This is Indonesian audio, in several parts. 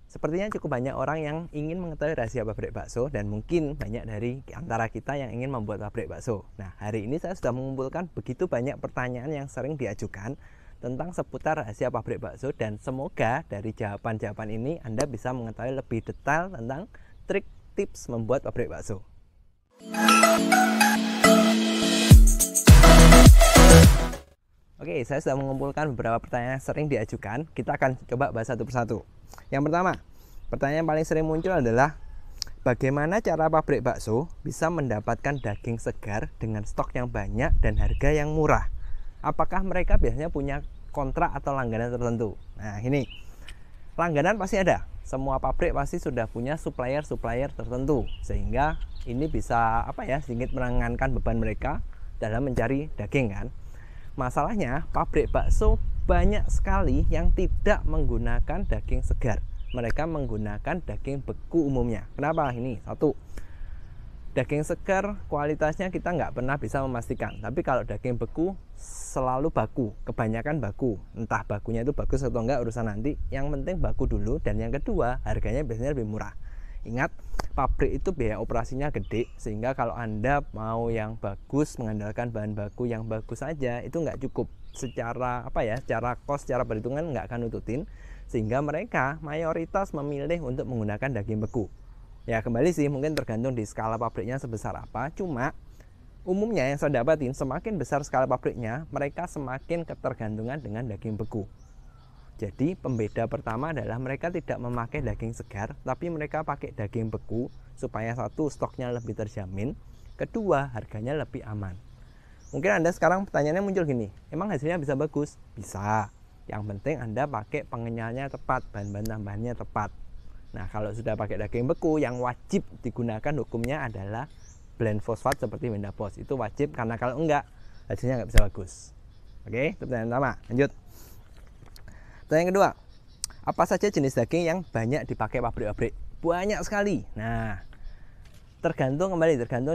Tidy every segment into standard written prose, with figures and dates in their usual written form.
Sepertinya cukup banyak orang yang ingin mengetahui rahasia pabrik bakso dan mungkin banyak dari antara kita yang ingin membuat pabrik bakso. Nah, hari ini saya sudah mengumpulkan begitu banyak pertanyaan yang sering diajukan tentang seputar rahasia pabrik bakso dan semoga dari jawaban-jawaban ini Anda bisa mengetahui lebih detail tentang trik tips membuat pabrik bakso. Oke, saya sudah mengumpulkan beberapa pertanyaan yang sering diajukan. Kita akan coba bahas satu persatu. Yang pertama, pertanyaan yang paling sering muncul adalah bagaimana cara pabrik bakso bisa mendapatkan daging segar dengan stok yang banyak dan harga yang murah? Apakah mereka biasanya punya kontrak atau langganan tertentu? Nah, ini langganan pasti ada. Semua pabrik pasti sudah punya supplier tertentu, sehingga ini bisa sedikit meringankan beban mereka dalam mencari daging kan. Masalahnya pabrik bakso banyak sekali yang tidak menggunakan daging segar. Mereka menggunakan daging beku umumnya. Kenapa? Ini satu, daging segar kualitasnya kita nggak pernah bisa memastikan. Tapi kalau daging beku selalu baku, kebanyakan baku. Entah bakunya itu bagus atau enggak urusan nanti. Yang penting baku dulu. Dan yang kedua, harganya biasanya lebih murah. Ingat, pabrik itu biaya operasinya gede, sehingga kalau Anda mau yang bagus, mengandalkan bahan baku yang bagus saja, itu nggak cukup. Secara secara perhitungan nggak akan nututin, sehingga mereka mayoritas memilih untuk menggunakan daging beku. Ya kembali sih, mungkin tergantung di skala pabriknya sebesar apa, cuma umumnya yang saya dapatin, semakin besar skala pabriknya, mereka semakin ketergantungan dengan daging beku. Jadi pembeda pertama adalah mereka tidak memakai daging segar, tapi mereka pakai daging beku supaya satu, stoknya lebih terjamin, kedua, harganya lebih aman. Mungkin Anda sekarang pertanyaannya muncul gini, emang hasilnya bisa bagus? Bisa. Yang penting Anda pakai pengenyalnya tepat, bahan-bahan tambahannya tepat. Nah, kalau sudah pakai daging beku, yang wajib digunakan hukumnya adalah blend fosfat seperti Mendapos. Itu wajib, karena kalau enggak, hasilnya nggak bisa bagus. Oke, itu pertanyaan pertama. Lanjut. Pertanyaan kedua, apa saja jenis daging yang banyak dipakai pabrik-pabrik? Banyak sekali. Nah, tergantung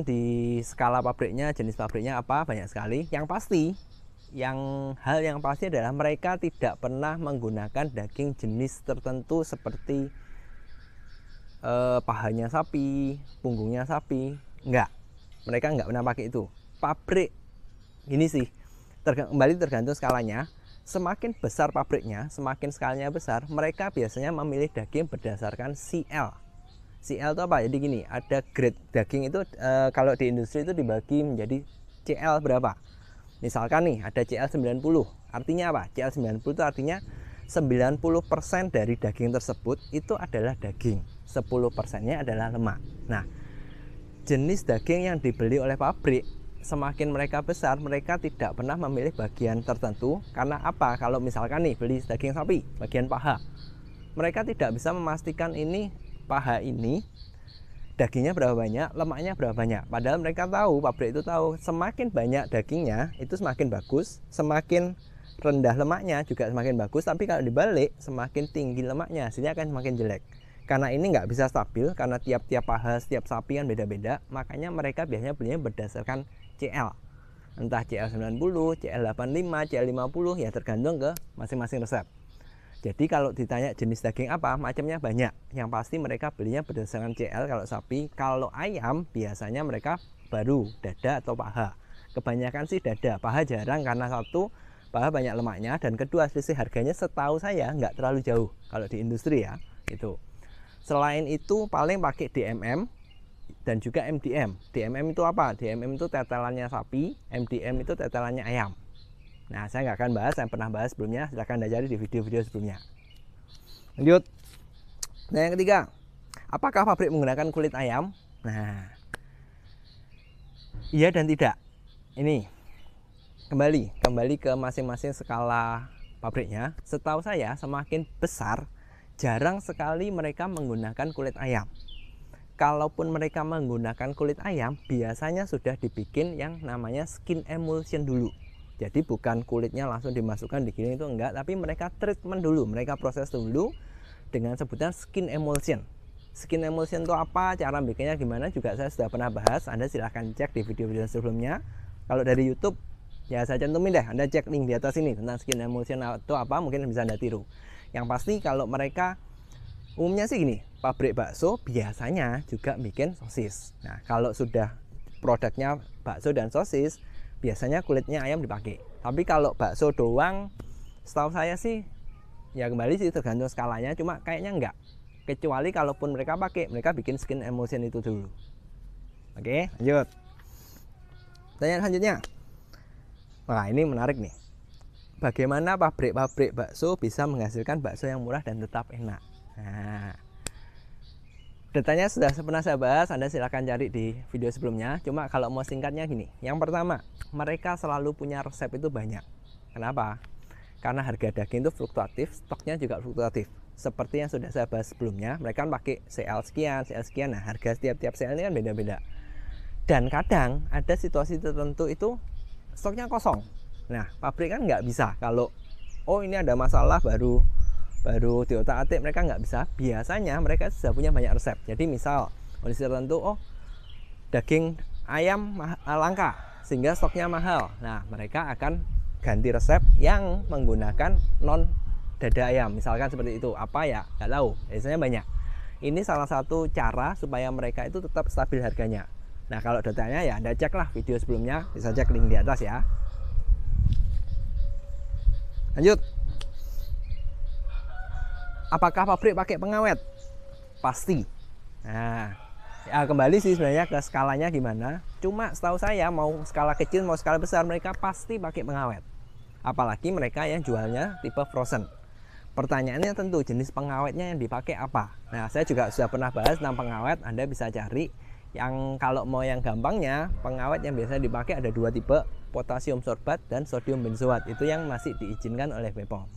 di skala pabriknya, jenis pabriknya apa, banyak sekali. Yang pasti, hal yang pasti adalah mereka tidak pernah menggunakan daging jenis tertentu seperti pahanya sapi, punggungnya sapi. Enggak, mereka enggak pernah pakai itu. Pabrik, ini sih, tergantung skalanya. Semakin besar pabriknya, semakin skalanya besar, mereka biasanya memilih daging berdasarkan CL. CL itu apa? Jadi gini, ada grade daging itu kalau di industri itu dibagi menjadi CL berapa. Misalkan nih, ada CL 90. Artinya apa? CL 90 itu artinya 90% dari daging tersebut itu adalah daging. 10%-nya adalah lemak. Nah, jenis daging yang dibeli oleh pabrik, semakin mereka besar, mereka tidak pernah memilih bagian tertentu. Karena apa? Kalau misalkan nih beli daging sapi, bagian paha, mereka tidak bisa memastikan ini paha ini dagingnya berapa banyak, lemaknya berapa banyak. Padahal mereka tahu, pabrik itu tahu, semakin banyak dagingnya itu semakin bagus, semakin rendah lemaknya juga semakin bagus. Tapi kalau dibalik, semakin tinggi lemaknya, hasilnya akan semakin jelek. Karena ini nggak bisa stabil, karena tiap-tiap paha, setiap sapi kan beda-beda. Makanya mereka biasanya belinya berdasarkan CL, entah CL 90, CL 85, CL 50, ya tergantung ke masing-masing resep. Jadi kalau ditanya jenis daging apa, macamnya banyak. Yang pasti mereka belinya berdasarkan CL kalau sapi. Kalau ayam biasanya mereka baru dada atau paha. Kebanyakan sih dada, paha jarang karena satu, paha banyak lemaknya, dan kedua selisih harganya setahu saya nggak terlalu jauh kalau di industri ya itu. Selain itu paling pakai DMM dan juga MDM. DMM itu apa? DMM itu tetelannya sapi, MDM itu tetelannya ayam. Nah, saya nggak akan bahas, saya pernah bahas sebelumnya, silahkan Anda cari di video-video sebelumnya. Lanjut. Nah, yang ketiga, apakah pabrik menggunakan kulit ayam? Nah, iya dan tidak. Ini kembali ke masing-masing skala pabriknya. Setahu saya semakin besar, jarang sekali mereka menggunakan kulit ayam. Kalaupun mereka menggunakan kulit ayam, biasanya sudah dibikin yang namanya skin emulsion dulu. Jadi bukan kulitnya langsung dimasukkan digiling, itu enggak, tapi mereka treatment dulu, mereka proses dulu dengan sebutan skin emulsion. Skin emulsion itu apa, cara bikinnya gimana juga saya sudah pernah bahas. Anda silahkan cek di video-video sebelumnya. Kalau dari YouTube, ya saya cantumin deh, Anda cek link di atas ini tentang skin emulsion itu apa, mungkin bisa Anda tiru. Yang pasti kalau mereka Umumnya sih gini, pabrik bakso biasanya juga bikin sosis. Nah, kalau sudah produknya bakso dan sosis, biasanya kulitnya ayam dipakai. Tapi kalau bakso doang, setahu saya sih, ya kembali sih tergantung skalanya, cuma kayaknya enggak. Kecuali kalaupun mereka pakai, mereka bikin skin emulsion itu dulu. Oke, lanjut. Pertanyaan selanjutnya. Wah, ini menarik nih. Bagaimana pabrik-pabrik bakso bisa menghasilkan bakso yang murah dan tetap enak? Nah, datanya sudah pernah saya bahas, Anda silahkan cari di video sebelumnya. Cuma kalau mau singkatnya gini, yang pertama, mereka selalu punya resep itu banyak. Kenapa? Karena harga daging itu fluktuatif, stoknya juga fluktuatif. Seperti yang sudah saya bahas sebelumnya, mereka pakai CL sekian. Nah, harga setiap CL ini kan beda-beda. Dan kadang ada situasi tertentu itu stoknya kosong. Nah, pabrik kan nggak bisa kalau ini ada masalah baru diotak-atik, mereka nggak bisa. Biasanya mereka sudah punya banyak resep. Jadi misal kondisi tertentu, daging ayam langka sehingga stoknya mahal. Nah, mereka akan ganti resep yang menggunakan non dada ayam, misalkan seperti itu. Apa ya, nggak tahu, biasanya banyak. Ini salah satu cara supaya mereka itu tetap stabil harganya. Nah, kalau datanya ya Anda ceklah video sebelumnya, bisa cek link di atas ya. Lanjut. Apakah pabrik pakai pengawet? Pasti. Nah, ya kembali sih sebenarnya ke skalanya gimana. Cuma setahu saya mau skala kecil mau skala besar mereka pasti pakai pengawet. Apalagi mereka yang jualnya tipe frozen. Pertanyaannya tentu jenis pengawetnya yang dipakai apa. Nah, saya juga sudah pernah bahas tentang pengawet. Anda bisa cari. Yang kalau mau yang gampangnya, pengawet yang biasa dipakai ada dua tipe, potasium sorbat dan sodium benzoat. Itu yang masih diizinkan oleh BPOM.